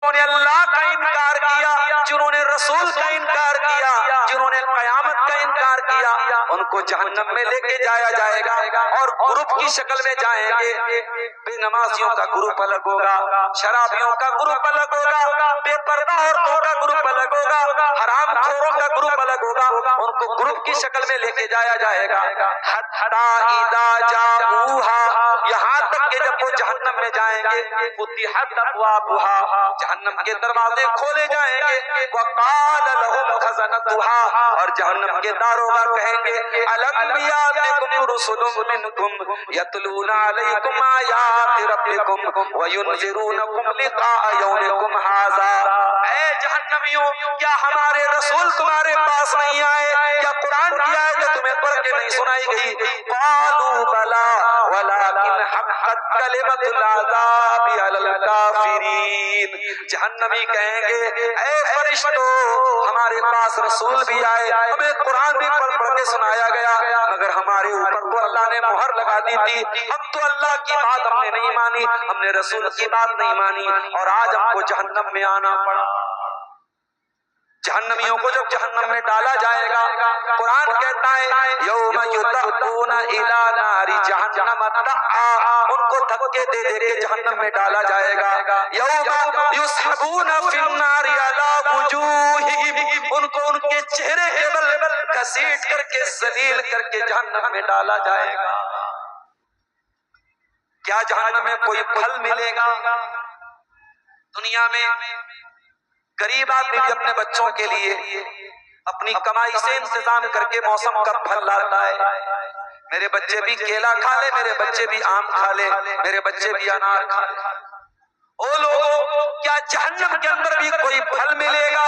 جنہوں نے اللہ کا انکار کیا، جنہوں نے رسول کا انکار کیا، جنہوں نے قیامت کا انکار کیا، ان کو جہنم میں لے کے جایا جائے گا اور گروپ کی شکل میں جائیں گے۔ بے نمازیوں کا گروپ الگ ہوگا، شرابیوں کا گروپ الگ ہوگا، بے پردہ عورتوں کا گروپ الگ ہوگا، حرام خوروں کا گروپ الگ ہوگا، ان کو گروپ کی شکل میں لے کے جایا جائے گا۔ حتی اذا جاؤہا، یہاں تک کہ جب وہ جہنم میں جائیں گے، فتحت ابوابها، جہنم کے دروازے کھولے جائیں گے، وقال لهم خزنتها، اور جہنم کے داروغہ کہیں گے الم یاتکم رسل منکم یتلون علیکم آیات ربکم وینذرونکم لقاء یومکم ھذا، اے جہنمیوں کیا ہمارے رسول تمہارے پاس نہیں آئے؟ کیا قرآن کی آیت تمہیں پڑھ کے نہیں سنائی گئی؟ قالوا بلا ولکن حقت کلمۃ العذاب علی الکافرین، جہنمی کہیں گے اے فرشتوں ہمارے پاس رسول بھی آئے، ہمیں قرآن بھی پڑھ کے سنایا گیا، مگر ہمارے اوپر تو اللہ نے مہر لگا دی تھی، ہم تو اللہ کی بات ہم نے نہیں مانی، ہم نے رسول کی بات نہیں مانی، اور آج ہم کو جہنم میں آنا پڑا۔ جہنمیوں کو جب جہنم میں ڈالا جائے گا، قرآن کہتا ہے یوم یدعون الی نار جہنم دعا، ان کو دھکے دے دے کے جہنم میں ڈالا جائے گا۔ یوم یسحبون فی النار علی وجوہہم، ان کو ان کے چہرے کے بل گھسیٹ کر کے ذلیل کر کے جہنم میں ڈالا جائے گا۔ کیا جہنم میں کوئی پھل ملے گا؟ دنیا میں غریب آدمی بھی اپنے بچوں کے لیے اپنی کمائی سے انتظام کر کے موسم کا پھل لاتا ہے، میرے بچے بھی کیلا کھا لے، میرے بچے بھی آم کھا لے، میرے بچے بھی انار کھا لے۔ او لوگوں کیا جہنم کے اندر بھی کوئی پھل ملے گا؟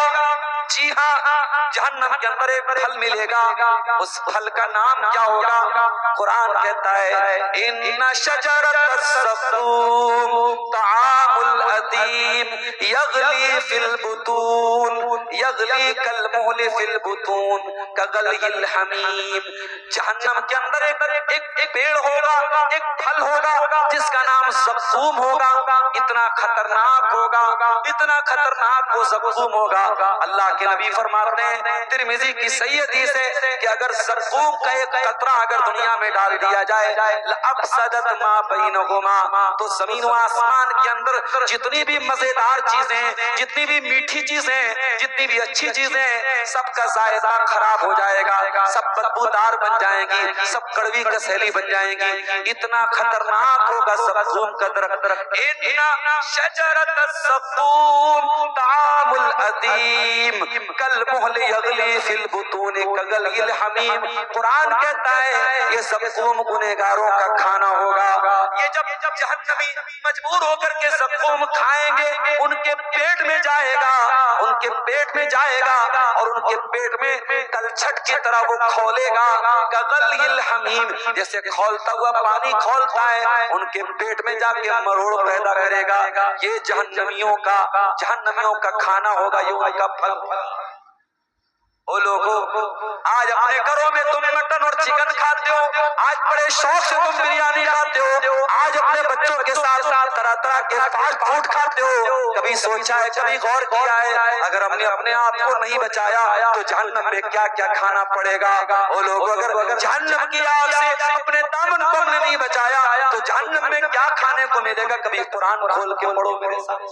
جی ہاں، جہنم کے اندر ایک پھل ملے گا، اس پھل کا نام کیا ہوگا؟ قرآن کہتا ہے ان شجرۃ الزقوم طعام الأثیم یغلی فی البطون یغلی کالمہل فی البطون کغلی الحمیم، جہنم کے اندر ایک پیڑ ہوگا، ایک پھل ہوگا جس کا نام زقوم ہوگا، اتنا خطرناک ہوگا، اتنا خطرناک وہ زقوم ہوگا۔ اللہ کے نبی فرماتے ہیں ترمذی کی صحیح حدیث ہے کہ اگر زقوم کا ایک قطرہ اگر دنیا میں ڈال دیا جائے لأفسدت ما بینہما، تو زمین و آسمان کے اندر جتنی بھی مزیدار چیزیں، جتنی بھی میٹھی چیزیں، جتنی بھی اچھی چیزیں، سب کا ذائقہ خراب ہو جائے گا، سب بدبودار بن جائیں گی، سب کڑوی کسیلی بن جائیں گی، اتنا خطرناک ہوگا زقوم کا درخت۔ ان شجرۃ الزقوم طعام الأثیم کالمہل یغلی فی البطون کغلی الحمیم، قرآن کہتا ہے یہ زقوم گنہگاروں کا کھانا ہوگا۔ یہ جب جہنمی مجبور ہو کر کے زقوم کھائیں گے، ان کے پیٹ میں جائے گا، ان کے پیٹ میں جائے گا، اور ان کے پیٹ میں تلچھٹ کی طرح وہ کھولے گا، کغلی الحمیم، جیسے کھولتا ہوا پانی کھولتا ہے، ان کے پیٹ میں جا کے مروڑ پیدا کرے گا۔ یہ جہنمیوں کا کھانا ہوگا، یہ ان کا پھل۔ او لوگوں آج اپنے گھروں میں تم مٹن اور چکن کھاتے ہو، آج بڑے شوق سے تم بریانی کھاتے ہو، آج اپنے بچوں کے ساتھ طرح طرح کے فاسٹ فوڈ کھاتے ہو، کبھی سوچا ہے، کبھی غور کیا ہے اگر ہم نے اپنے آپ کو نہیں بچایا تو جہنم میں کیا کیا کھانا پڑے گا؟ او لوگوں اگر جہنم کی آگ سے اپنے دامن کو ہم نے نہیں بچایا تو جہنم میں کیا کھانے کو ملے گا؟ کبھی قرآن کھول کے پڑھو میرے ساتھ،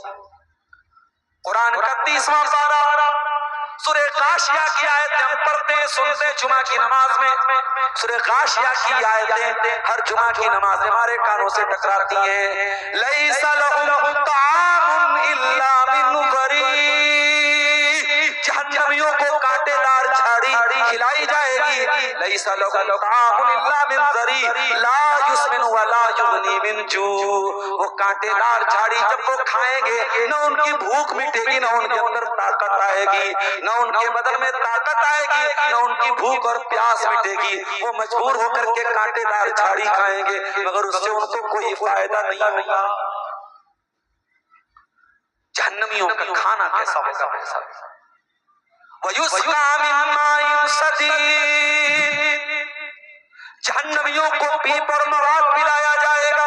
قرآن کا 30واں پارہ سورہ غاشیہ کی آیتیں ہم پڑھتے سنتے جمعہ کی نماز میں، سورہ غاشیہ کی آیتیں ہر جمعہ کی نماز میں ہمارے کانوں سے ٹکراتی ہیں۔ لیس لہم طعام الا من ضریع، جہنمیوں کو کانٹے دار جھاڑی کھلائی جائے گی۔ لیس لہم طعام الا من ضریع لا یسمن ولا یغنی من جوع، وہ کانٹے دار جھاڑی جب وہ کھائیں گے نہ ان کی بھوک مٹے گی، نہ ان کے اندر طاقت آئے گی، نہ ان کے بدن میں طاقت آئے گی، نہ ان کی بھوک اور پیاس مٹے گی، وہ مجبور ہو کر کے کانٹے دار جھاڑی کھائیں گے مگر اس سے ان کو کوئی فائدہ نہیں ہوگا۔ جہنمیوں کا کھانا کیسا ہوگا؟ وَيُسْقَىٰ مِن مَّاءٍ صَدِيدٍ، جہنمیوں کو پیپ اور مواد پلایا جائے گا،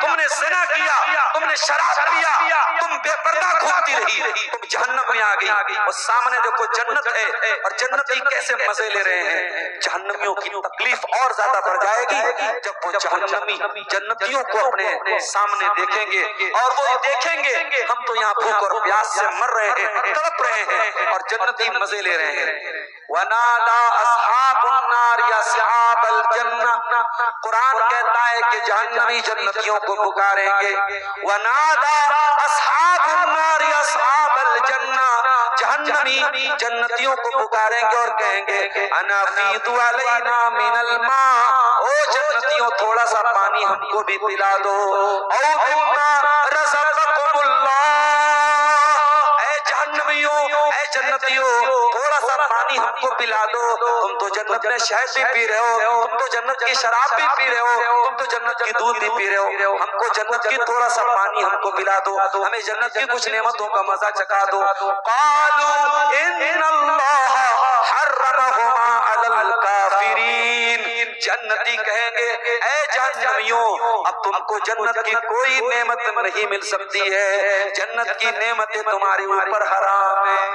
تم نے زنا کیا، تم نے شراب پیا، تم بے پردہ گھومتی رہی، تم جہنم میں آ گئی۔ اور سامنے دیکھو جنت ہے، اور جنتی کیسے مزے لے رہے ہیں۔ جہنمیوں کی تکلیف اور زیادہ بڑھ جائے گی جب وہ جہنمی جنتیوں کو اپنے سامنے دیکھیں گے، اور وہ دیکھیں گے ہم تو یہاں بھوک اور پیاس سے مر رہے ہیں، تڑپ رہے ہیں، اور جنتی مزے لے رہے ہیں۔ وَنَادَى أَصْحَابُ النَّارِ أَصْحَابَ الْجَنَّةِ، قرآن کہتا ہے کہ جہنمی جنتیوں کو پکاریں گے۔ وَنَادَى أَصْحَابُ النَّارِ أَصْحَابَ الْجَنَّةِ، جہنمی جنتیوں کو پکاریں گے اور کہیں گے أَنَا أَفِيضُ عَلَيْنَا مِنَ الْمَاءِ، او جنتیوں تھوڑا سا پانی ہم کو بھی پلا دو، أَوْ مِمَّا رَزَقَكُمُ اللَّهُ، اے جہنمیوں، اے جنتیوں تھوڑا سا پانی ہم کو پلا دو، تم تو جنت میں شہد بھی پی رہے ہو، تم تو جنت کی شراب بھی پی رہے ہو، تم تو جنت کی دودھ بھی پی رہے ہو، ہم کو جنت کی تھوڑا سا پانی ہم کو پلا دو، ہمیں جنت کی کچھ نعمتوں کا مزہ چکھا دو۔ قالوا ان اللہ حرمہما علی الکافرین، جنتی کہیں گے اے جہنمیوں اب تم کو جنت کی کوئی نعمت نہیں مل سکتی ہے، جنت کی نعمتیں تمہارے اوپر حرام ہیں۔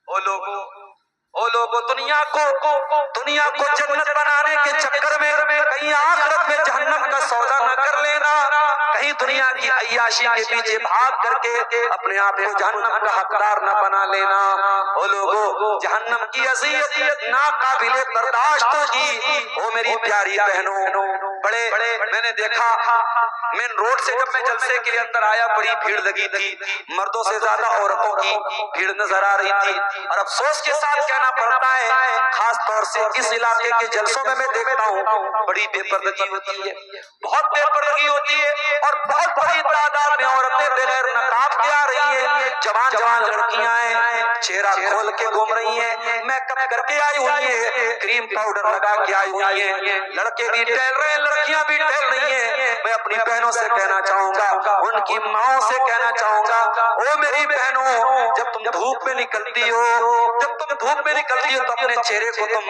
او لوگوں دنیا کو جنت بنانے کے چکر میں کہیں آخرت میں جہنم کا سودا نہ کر لینا، کہیں دنیا کی عیاشی کے پیچھے بھاگ کر کے اپنے آپ کو جہنم کا حقدار نہ بنا لینا۔ او لوگوں جہنم کی اذیت ناقابل برداشت ہوگی۔ او میری پیاری بہنوں، بڑے میں نے دیکھا مین روڈ سے جب میں جلسے کے لیے اندر آیا بڑی بھیڑ لگی تھی، مردوں سے زیادہ عورتوں کی بھیڑ نظر آ رہی تھی، اور افسوس کے ساتھ کہنا پڑتا ہے خاص طور سے اس علاقے کے جلسوں میں دیکھتا ہوں بڑی بے پردگی ہوتی ہے، بہت بے پردگی ہوتی ہے، اور بہت بڑی تعداد میں عورتیں بغیر نقاب کے آ رہی ہیں، جوان لڑکیاں ہیں چہرہ کھول کے گھوم رہی ہیں، میک اپ کر کے آئی ہوئی ہیں، کریم پاؤڈر لگا کے آئی ہوئی ہیں، لڑکے بھی ٹہل رہے ہیں لڑکیاں بھی ٹہل رہی ہیں۔ میں اپنی بہنوں سے کہنا چاہوں گا، ان کی ماؤں سے کہنا چاہوں گا، او میری بہنوں جب تم دھوپ میں نکلتی ہو تو اپنے چہرے کو تم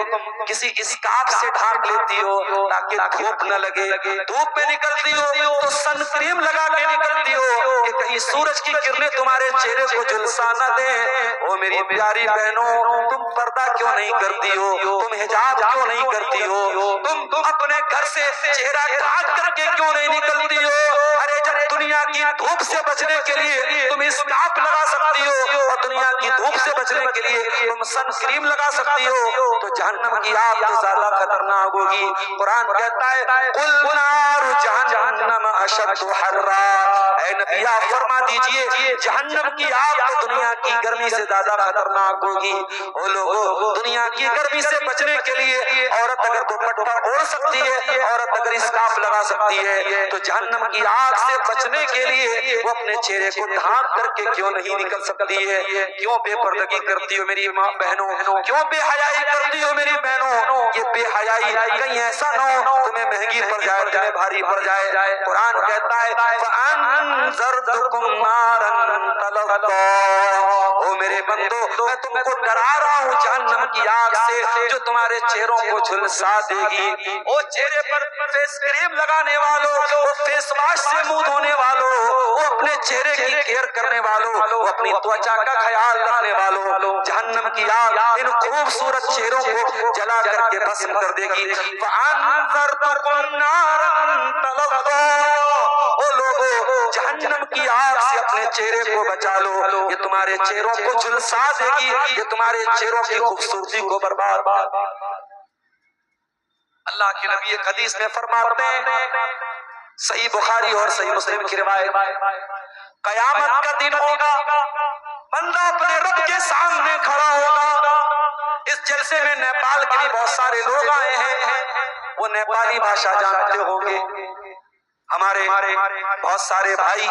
کسی اسکارف سے ڈھانپ لیتی ہو تاکہ دھوپ نہ لگے، دھوپ میں نکلتی ہو تو سن کریم لگا کے نکلتی ہو کہ کہیں سورج کی کرنیں تمہارے چہرے کو جھلسا نہ دیں۔ او میری پیاری بہنوں تم پردہ کیوں نہیں کرتی ہو، تم حجاب کیوں نہیں کرتی ہو، تم اپنے گھر سے چہرہ ڈھانپ کر کے کیوں نہیں نکلتی ہو؟ ارے جب دنیا کی دھوپ سے بچنے کے لیے تم اسکارف لگا سکتی ہو اور دنیا کی دھوپ سے بچنے کے لیے تم سن کریم لگا سکتی ہو تو جہنم کی آگ تو زیادہ خطرناک ہوگی۔ قرآن کہتا ہے قل نار جہنم اشد حرا، اے نبی آپ فرما دیجئے جہنم کی آگ تو دنیا کی گرمی سے زیادہ خطرناک ہوگی۔ او لوگو دنیا کی گرمی سے بچنے کے لیے عورت اگر دوپٹہ اوڑھ سکتی ہے، عورت اگر اسکارف لگا سکتی ہے تو جہنم کی آگ سے بچنے کے لیے وہ اپنے چہرے کو ڈھانپ کر کے کیوں نہیں نکل سکتی ہے؟ کیوں بے پردگی کرتی ہو میری ماں بہنوں، کیوں بے حیائی کرتی ہو میری بہنوں؟ یہ بے حیائی کہیں ایسا نہ ہو تمہیں مہنگی پڑ جائے، تمہیں بھاری پڑ جائے۔ قرآن کہتا ہے فَأَنذَرْتُكُمْ نَارًا تَلَظَّىٰ، او میرے بندو میں تم کو ڈرا رہا ہوں جہنم کی آگ سے جو تمہارے چہروں کو جھلسا دے گی۔ او چہرے پر فیس کریم لگانے والوں، وہ فیس واش سے منہ دھونے والوں، وہ اپنے چہرے کی کیئر کرنے والوں، وہ اپنی توچا کا خیال رکھنے والوں، جہنم کی آگ ان خوبصورت چہروں کو جلا کر کے بھسم کر دے گی۔ فَأَنذَرْتُكُمْ نَارًا تَلَظَّىٰ، او لوگو جہنم کی آگ سے اپنے چہرے کو بچا لو، یہ تمہارے چہروں کو جھلسا دے گی، یہ تمہارے چہروں کی خوبصورتی کو برباد۔ اللہ کے نبی ایک حدیث میں فرماتے ہیں، صحیح بخاری اور صحیح مسلم کی روایت، قیامت کا دن ہوگا بندہ اپنے رب کے سامنے کھڑا ہوگا۔ اس جلسے میں نیپال کے بھی بہت سارے لوگ آئے ہیں، وہ نیپالی بھاشا جانتے ہوں گے۔ ہمارے بہت سارے بھائی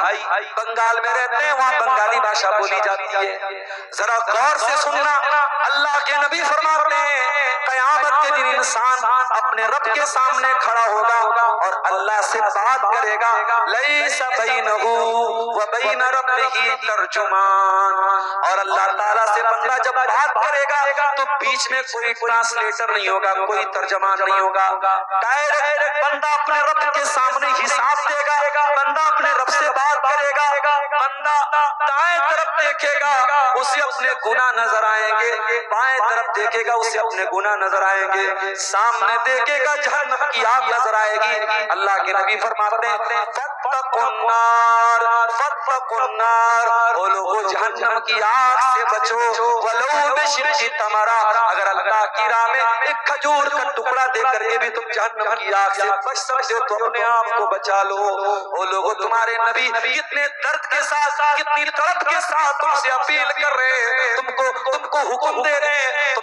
بنگال میں رہتے ہیں، وہاں بنگالی بھاشا بولی جاتی ہے، ذرا غور سے سننا، اللہ کے نبی فرماتے ہیں قیامت کے دن انسان اپنے رب کے سامنے کھڑا ہوگا اور اللہ سے بات کرے گا، لیس بینہ و بین ربہ ترجمان، اور اللہ تعالیٰ سے بندہ جب بات کرے گا تو بیچ میں کوئی ٹرانسلیٹر نہیں ہوگا، کوئی ترجمان نہیں ہوگا، ڈائریکٹ بندہ اپنے رب کے سامنے حساب دے گا، بندہ اپنے رب سے بات کرے گا، بندہ دائیں طرف دیکھے گا اسے اپنے گناہ نظر آئیں گے، بائیں طرف دیکھے گا اسے اپنے گناہ نظر آئیں گے، سامنے دیکھے گا جہنم کی آگ نظر آئے گی۔ اللہ کے نبی فرماتے ہیں فاتقوا النار فاتقوا النار، وہ لوگوں جہنم کی آگ سے بچو، ولو بشق تمرہ، اگر اللہ کی راہ میں ایک کھجور کا ٹکڑا دے کر کے بھی تم جہنم کی آگ سے بچ سکتے ہو تو اپنے آپ کو بچا لو۔ وہ لوگوں تمہارے نبی کتنے درد کے ساتھ، کتنی طرف کے ساتھ تم سے اپیل کر رہے ہیں، تم کو حکم دے رہے ہیں،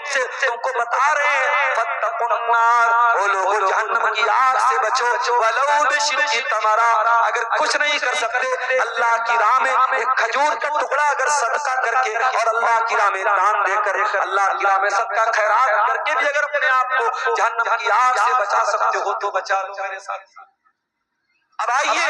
تم کو بتا رہے ہیں فاتقوا النار، وہ لوگوں جہنم کی آگ سے بچو، ولو بشق تمرہ، اگر کچھ نہیں کر سکتے اللہ کی راہ میں ایک کھجور کا ٹکڑا اگر صدقہ کر کے اور اللہ کی راہ میں دان دے کر، اللہ کی راہ میں صدقہ خیرات کر کے بھی اگر اپنے آپ کو جہنم کی آگ سے بچا سکتے ہو تو بچا لو میرے ساتھ۔ اب آئیے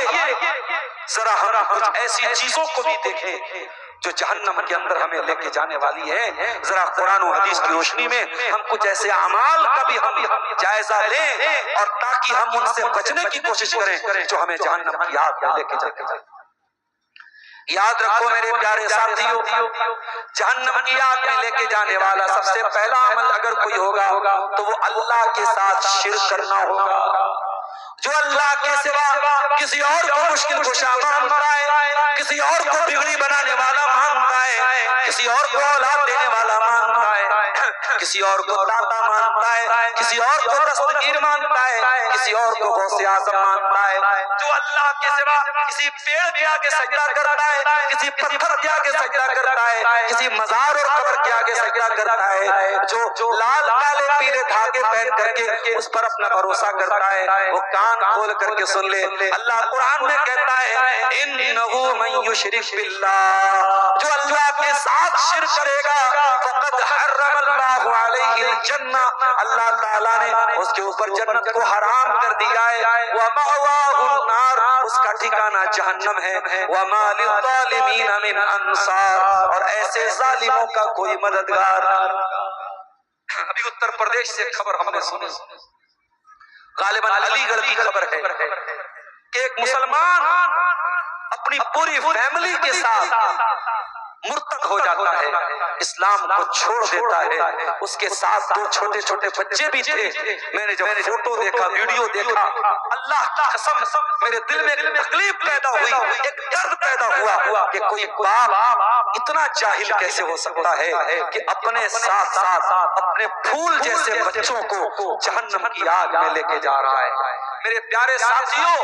ذرا ہم کچھ ایسی چیزوں کو بھی دیکھیں جو جہنم کے اندر ہمیں لے کے جانے والی ہے، ذرا قرآن و حدیث کی روشنی میں ہم کچھ ایسے اعمال کا بھی ہم جائزہ لیں اور تاکہ ہم ان سے بچنے کی کوشش کریں جو ہمیں جہنم کی آگ میں لے کے جاتے ہیں۔ یاد رکھو میرے پیارے ساتھیو، جہنم کی آگ میں لے کے جانے والا سب سے پہلا عمل اگر کوئی ہوگا تو وہ اللہ کے ساتھ شرک کرنا ہوگا۔ جو اللہ کے سوا کسی اور کو مشکل کشا مانتا ہے، کسی اور کو بگڑی بنانے والا مانتا ہے، کسی اور کو اولاد دینے والا مانتا ہے، کسی اور کو داتا مانتا ہے، کسی اور کو دستگیر مانتا ہے، کسی اور کو غوث اعظم مانتا ہے، جو اللہ کے سوا کسی پیڑ کے آگے سجدہ کرتا ہے، کسی پتھر کے آگے سجدہ کرتا ہے، کسی مزار اور قبر کے آگے سجدہ کرتا ہے، جو لال کالے پیلے دھاگے پہن کر کے اس پر اپنا بھروسہ کرتا ہے، وہ کان کھول کر کے سن لے، اللہ قرآن میں کہتا ہے انہو من یشرک باللہ، جو اللہ کے ساتھ شرک کرے گا فقد حرم اللہ علیہ الجنہ، اللہ تعالیٰ نے اس کے اوپر جنت کو حرام کر دیا ہے، ومأواہ النار، اس کا ٹھکانہ جہنم ہے، وما للظالمین من انصار، اور ایسے ظالموں کا کوئی مددگار۔ ابھی اتر پردیش سے خبر ہم نے سنی، غالباً علی گڑھ کی خبر ہے کہ ایک مسلمان اپنی پوری فیملی کے ساتھ مرتد ہو جاتا ہے، اسلام کو چھوڑ دیتا ہے، اس کے ساتھ دو چھوٹے چھوٹے بچے بھی تھے۔ میں نے جب فوٹو دیکھا، ویڈیو دیکھا، اللہ کی قسم میرے دل میں ایک تکلیف پیدا ہوئی، ایک درد پیدا ہوا کہ کوئی باپ اتنا جاہل کیسے ہو سکتا ہے کہ اپنے ساتھ ساتھ اپنے پھول جیسے بچوں کو جہنم کی آگ میں لے کے جا رہا ہے۔ میرے پیارے ساتھیوں،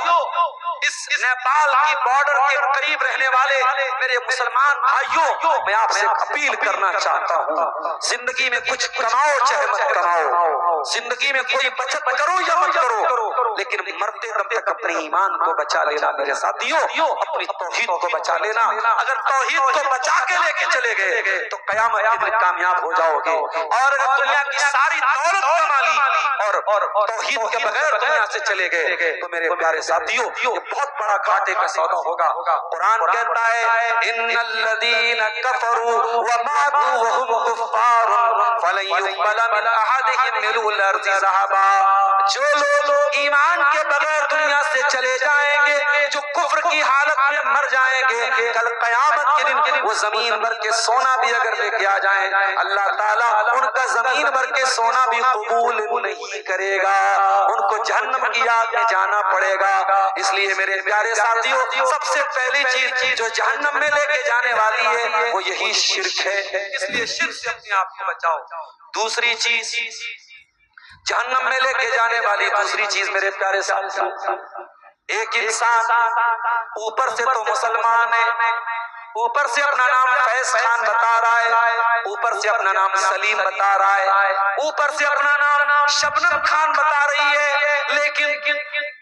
اس نیپال کی بارڈر کے قریب رہنے والے میرے مسلمان بھائیوں، میں آپ سے اپیل کرنا چاہتا ہوں، زندگی میں کچھ کماؤ چاہے مت کماؤ، زندگی میں کوئی بچت کرو یا مت کرو، لیکن مرتے دم تک اپنے ایمان کو بچا لینا میرے ساتھیوں، اپنی توحید کو بچا لینا۔ اگر توحید کو بچا کے لے کے چلے گئے تو قیامت کے دن کامیاب ہو جاؤ گے، اور اگر دنیا کی ساری دولت کما لی اور توحید کے بغیر دنیا سے چلے گئے تو میرے پیارے ساتھیوں یہ بہت بڑا گھاٹے کا سودا ہوگا۔ قرآن کہتا ہے ان الذین کفروا وماتوا وهم کفار فلن يقبل من احدهم ملء الارض ذهبا، جو لوگ ایمان کے بغیر دنیا سے چلے جائیں گے، جو کفر کی حالت میں مر جائیں گے، کل قیامت کے دن وہ زمین بھر کے سونا بھی اگر لے کے آ جائیں اللہ تعالیٰ ان کا زمین بھر کے سونا بھی قبول نہیں کرے گا، ان کو جہنم کی آگ میں جانا پڑے گا۔ اس لیے میرے پیارے ساتھیوں، سب سے پہلی چیز جو جہنم میں لے کے جانے والی ہے وہ یہی شرک ہے، اس لیے شرک سے اپنے آپ کو بچاؤ۔ دوسری چیز جہنم میں لے کے جانے والی دوسری چیز میرے پیارے ساتھیوں، ایک انسان اوپر سے تو مسلمان ہے، اوپر سے اپنا نام فیض خان بتا رہا ہے، اوپر سے اپنا نام سلیم بتا رہا ہے، اوپر سے اپنا نام شبنم خان بتا رہی ہے، لیکن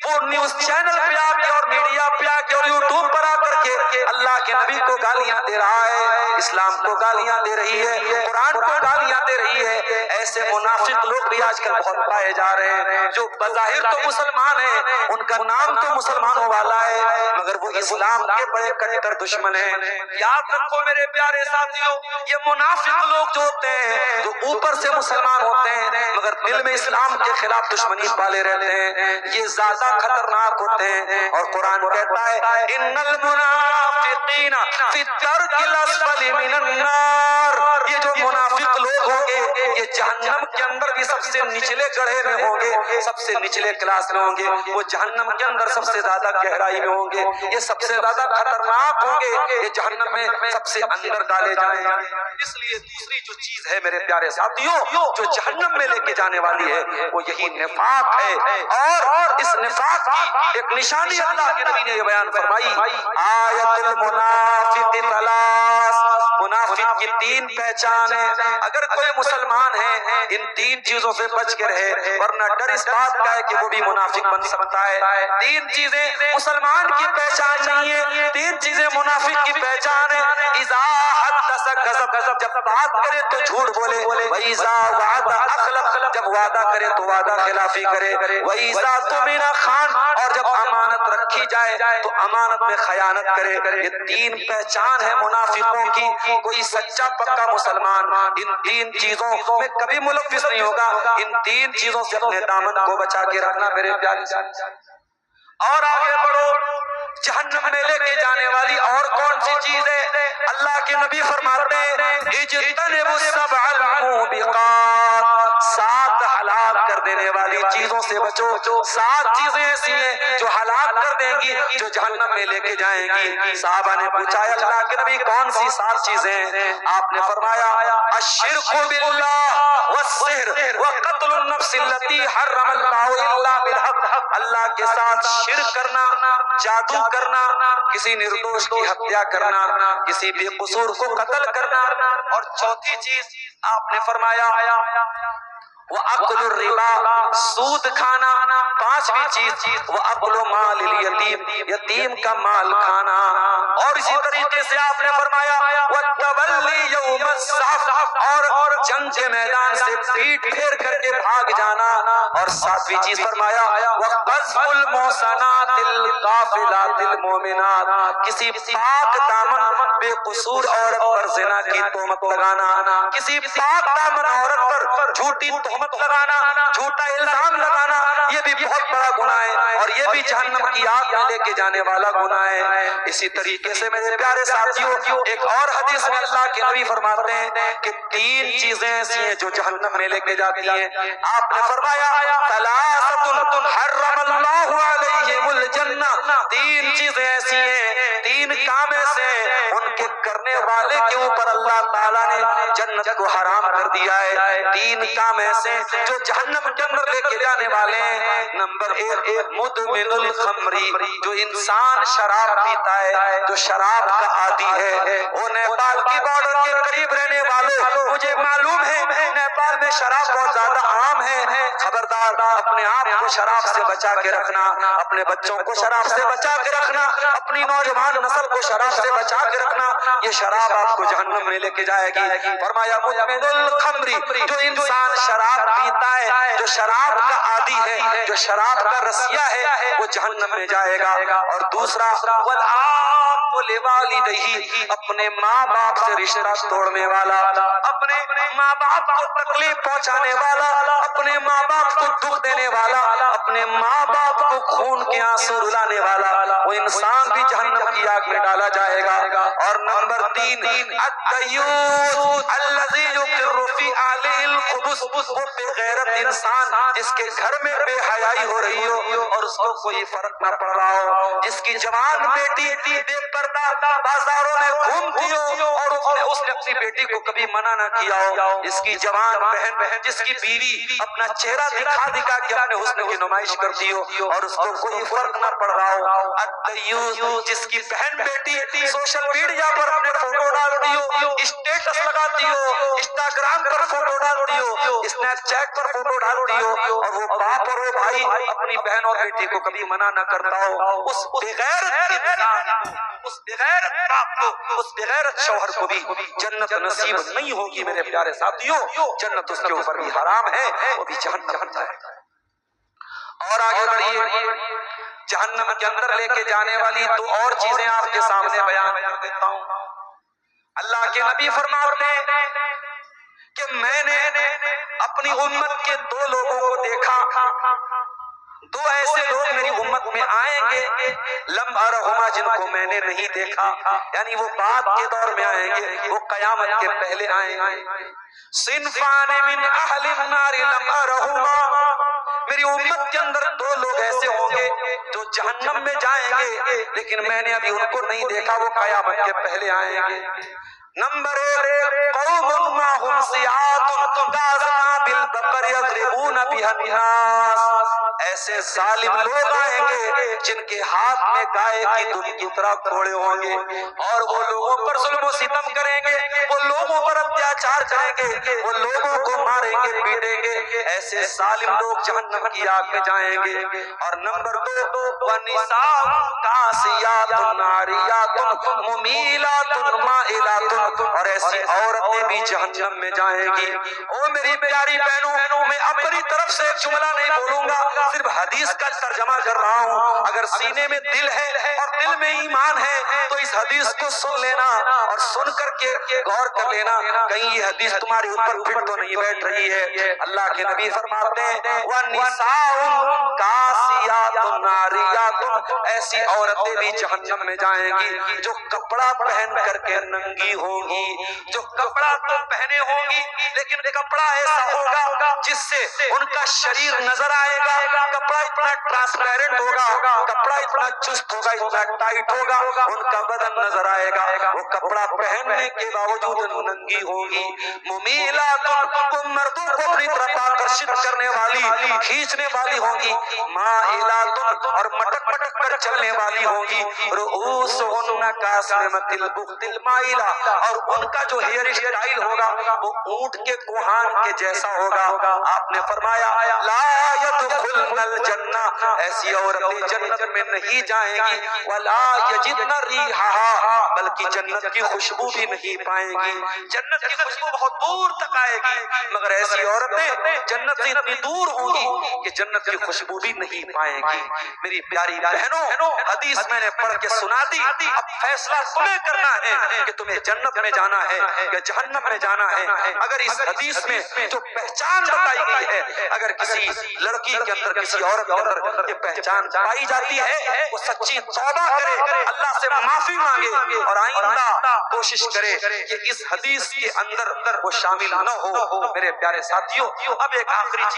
وہ نیوز چینل پہ آ کے اور میڈیا پہ آ کے اور یوٹیوب پر آ کر کے اللہ کے نبی کو گالیاں دے رہا ہے، اسلام کو گالیاں دے رہی ہے، قرآن کو گالیاں دے رہی ہے۔ ایسے منافق لوگ بھی آج کل بہت پائے جا رہے ہیں، جو بظاہر تو مسلمان ہیں، ان کا نام تو مسلمانوں والا ہے، مگر وہ اسلام کے بڑے کٹر دشمن ہیں۔ یاد رکھو میرے پیارے ساتھیوں، یہ منافق لوگ جو ہوتے ہیں، جو اوپر سے مسلمان ہوتے ہیں مگر دل میں اسلام کے خلاف دشمنی پالے رہتے ہیں، یہ زیادہ خطرناک ہوتے ہیں۔ اور قرآن کہتا ہے ان المنافقین فی الدرک الاسفل من النار، یہ جو منافق لوگ ہوں گے یہ جہنم کے اندر بھی سب سے نچلے گڑھے میں ہوں گے، سب سے نچلے کلاس میں ہوں گے، وہ جہنم کے اندر سب سے زیادہ گہرائی میں ہوں گے، یہ سب سے زیادہ خطرناک ہوں گے، یہ جہنم میں سب سے اندر ڈالے جائیں گے۔ اس لیے دوسری جو چیز ہے میرے پیارے ساتھیوں جو جہنم میں لے کے جانے والی ہے وہ یہی نفاق ہے، اور اس نفاق کی ایک نشانی اللہ کے نبی نے یہ بیان فرمائی، آیت المنافق ثلاث، منافق کی تین پہچان ہے۔ اگر کوئی مسلمان ہے ان تین چیزوں سے بچ کے رہے، ورنہ ڈر اس بات کا ہے کہ وہ بھی منافق بن سکتا ہے۔ تین چیزیں مسلمان کی پہچان نہیں ہے، تین چیزیں منافق کی پہچان ہے۔ اذا حدث کذب، جب بات کرے تو جھوٹ بولے، وَإِذَا وَعَدَ أَخْلَفَ، جب وعدہ کرے تو وعدہ خلافی کرے، وَإِذَا تُمِنَ خان، اور جب امانت رکھی جائے تو امانت میں خیانت کرے۔ یہ تین پہچان ہے منافقوں کی۔ کوئی سچا پکا مسلمان ان تین چیزوں میں کبھی ملوث نہیں ہوگا، ان تین چیزوں سے اپنے دامن کو بچا کے رکھنا میرے پیارے۔ اور آگے بڑھو، جہنم میں لے کے جانے والی اور کون سی چیز ہے؟ اللہ کے نبی فرماتے ہیں اجتنبوا السبع الموبقات، سات ہلاک کر دینے والی چیزوں سے بچو۔ سات چیزیں ایسی ہیں جو ہلاک کر دیں گی، جو جہنم میں لے کے جائیں گی۔ صحابہ نے پوچھا اللہ کے نبی کون سی سات چیزیں؟ آپ نے فرمایا الشرک باللہ والسحر وقتل النفس التي حرم اللہ الا بالحق، اللہ کے ساتھ شرک کرنا، جادو کرنا، کسی نردوش کی ہتیا کرنا، کسی بے قصور کو قتل کرنا، اور چوتھی چیز آپ نے فرمایا وَأَكْلُ الرِّبَا، سود کھانا، پانچویں چیز وَأَكْلُ مَالِ الْيَتِيمِ، یتیم کا مال کھانا، اور اسی طریقے سے آپ نے فرمایا وَالتَّوَلِّي يَوْمَ الزَّحْفِ، اور جنگ کے میدان سے پیٹ پھیر کر کے بھاگ جانا، اور ساتویں چیز فرمایا وَقَذْفُ الْمُحْصَنَاتِ الْغَافِلَاتِ الْمُؤْمِنَاتِ، کسی پاک دامن بے قصور عورت پر زنا کی تہمت لگانا، کسی پاک دامن عورت پر جھوٹی تہمت لگانا، جھوٹا الزام لگانا، یہ بھی بہت بڑا گناہ ہے، اور یہ بھی جہنم کی آگ میں لے کے جانے والا گناہ ہے۔ اسی طریقے سے میرے پیارے ساتھیوں ایک اور حدیث میں اللہ کے نبی فرماتے ہیں کہ تین چیزیں ایسی ہیں جو جہنم میں لے کے جاتی ہیں۔ آپ نے فرمایا ثلاثۃ حرم اللہ علیہم الجنہ، تین چیزیں ایسی ہیں، تین کام ایسے ہیں ان کے کرنے والے کے اوپر اللہ تعالیٰ نے جنت کو حرام کر دیا ہے۔ تین کام ایسے جو جہنم کے اندر لے کے جانے والے ہیں۔ نمبر ایک مدمن الخمری، جو انسان شراب پیتا ہے، جو شراب کا عادی ہے۔ وہ نیپال کی بارڈر کے قریب رہنے والوں مجھے معلوم ہے نیپال میں شراب بہت زیادہ عام ہے، خبردار اپنے آپ کو شراب سے بچا کے رکھنا، اپنے بچوں کو شراب سے بچا کے رکھنا، اپنی نوجوان نسل کو شراب سے بچا کے رکھنا، یہ شراب آپ کو جہنم میں لے کے جائے گی۔ فرمایا مدمن الخمری، جو انسان شراب پیتا ہے، جو شراب کا عادی ہے، جو شراب کا رسیا ہے، وہ جہنم میں جائے گا۔ اور دوسرا والعاق لوالدیہ، اپنے ماں باپ سے رشتہ توڑنے والا، اپنے ماں باپ کو تکلیف پہنچانے والا، اپنے ماں باپ کو دکھ دینے والا، اپنے ماں باپ کو خون کے آنسو رلانے والا، وہ انسان بھی جہنم کی آگ میں ڈالا جائے گا۔ اور نمبر تین الدیوث الذی یقر فی اہلہ الخبث، وہ بے غیرت انسان جس کے گھر میں بے حیائی ہو رہی ہو اور اس کو کوئی فرق نہ پڑ رہا ہو، جس کی جوان بیٹی بے پردہ بازاروں میں گھومتی ہو اور اس نے اپنی بیٹی کو کبھی منع نہ کیا ہو، جس کی جوان بہن، جس کی بیوی اپنا چہرہ دکھا دکھا کے اپنے حسن کی نمائش کرتی ہو اور اس کو کوئی فرق نہ پڑ رہا ہو، الدیوث جس کی بہن بیٹی سوشل میڈیا پر اپنے فوٹو ڈالتی ہو، اسٹیٹس لگاتی ہو، انسٹاگرام پر فوٹو ڈالتی ہو، اسنیپ چیٹ پر فوٹو ڈالتی ہو، اور وہ باپ اور وہ بھائی اپنی بہن اور بیٹی کو کبھی منع نہ کرتا ہو، اس بغیرت انسان کو، اس بغیرت باپ کو، اس بغیرت شوہر کو بھی جنت نصیب نہیں ہوگی میرے پیارے ساتھیوں، جنت اس کے اوپر بھی حرام ہے، وہ بھی جہنم بنتا ہے۔ اور آگے بڑھیے، جہنم کے اندر لے کے جانے والی دو اور چیزیں آپ کے سامنے بیان کر دیتا ہوں۔ اللہ کے نبی فرماتے ہیں کہ میں نے اپنی امت کے دو لوگوں کو دیکھا، دو ایسے لوگ میری امت میں آئیں گے لم ارہما جن کو میں نے نہیں دیکھا، یعنی وہ بعد کے دور میں آئیں گے، وہ قیامت کے پہلے آئیں گے۔ صنفان من اہل النار لم ارہما، میری امت کے اندر دو لوگ ایسے ہوں گے جو جہنم میں جائیں گے لیکن میں نے ابھی ان کو نہیں دیکھا، وہ قیامت کے پہلے آئیں گے۔ نمبر ایک، قوم معهم سیاط کاظما بالبقر یضربون بها الناس، ایسے ظالم لوگ آئیں گے جن کے ہاتھ میں گائے کی دم کی طرح کوڑے ہوں گے اور وہ لوگوں پر ظلم و ستم کریں گے، وہ لوگوں پر اتیاچار کریں گے، وہ لوگوں کو ماریں گے پیٹیں گے، ایسے ظالم لوگ جہنم کی آگ میں جائیں گے۔ اور نمبر دو، وَنِسَاءٌ کاسیات عاریات ممیلات مائلات، اور ایسی عورتیں بھی جہنم میں جائیں گی۔ او میری پیاری بہنوں، میں اپنی طرف سے ایک جملہ نہیں بولوں گا، صرف حدیث کا ترجمہ کر رہا ہوں۔ اگر سینے میں دل ہے اور دل میں ایمان ہے تو اس حدیث کو سن لینا اور سن کر کے غور کر لینا، کہیں یہ حدیث تمہارے اوپر پھر تو نہیں بیٹھ رہی ہے۔ اللہ کے نبی فرماتے ہیں وَنِسَاءٌ کاسیات عاریات، ایسی عورتیں بھی جہنم میں جائیں گی جو کپڑا پہن کر کے ننگی ہوں گی، جو کپڑا تو پہنے ہوں گی لیکن کپڑا ایسا ہوگا جس سے ان کا شریر نظر آئے گا، کپڑا اتنا ٹرانسپیرنٹ ہوگا، کپڑا اتنا چست ہوگا، اتنا ٹائٹ ہوگا، ان کا بدن نظر آئے گا، وہ کپڑا پہننے کے باوجود ننگی ہوگی۔ ممیلات، وہ مردوں کو اپنی طرف آکرشت کرنے والی، کھینچنے والی ہوں گی۔ مائلات، اور مٹک مٹک کر چلنے والی ہوں گی۔ رؤوسہن کاسنمۃ البخت المائلہ، اور ان کا جو ہیئر اسٹائل ہوگا وہ اونٹ کے کوہان کے جیسا ہوگا۔ آپ نے فرمایا لا يدخلن الجنہ، ایسی عورتیں جنت میں نہیں جائیں گی، ولا یجدن ریحہا، بلکہ جنت کی خوشبو بھی نہیں پائیں گی۔ جنت کی خوشبو بہت دور تک آئے گی مگر ایسی عورتیں جنت سے اتنی دور ہوں گی کہ جنت کی خوشبو بھی نہیں پائیں گی۔ میری پیاری بہنوں، حدیث میں نے پڑھ کے سنا دی، اب فیصلہ تمہیں کرنا ہے کہ تمہیں جنت میں جانا ہے یا جہنم میں جانا ہے۔ اگر اس حدیث میں جو پہچان بتائی گئی ہے، اگر کسی لڑکی کے اندر، کسی عورت کے اندر یہ پہچان پائی جاتی ہے، وہ سچی توبہ کرے، اللہ سے معافی مانگے اور آئندہ کوشش کرے کہ اس حدیث کے اندر وہ شامل نہ ہو۔ میرے پیارے ساتھیوں، اب ایک آخری چیز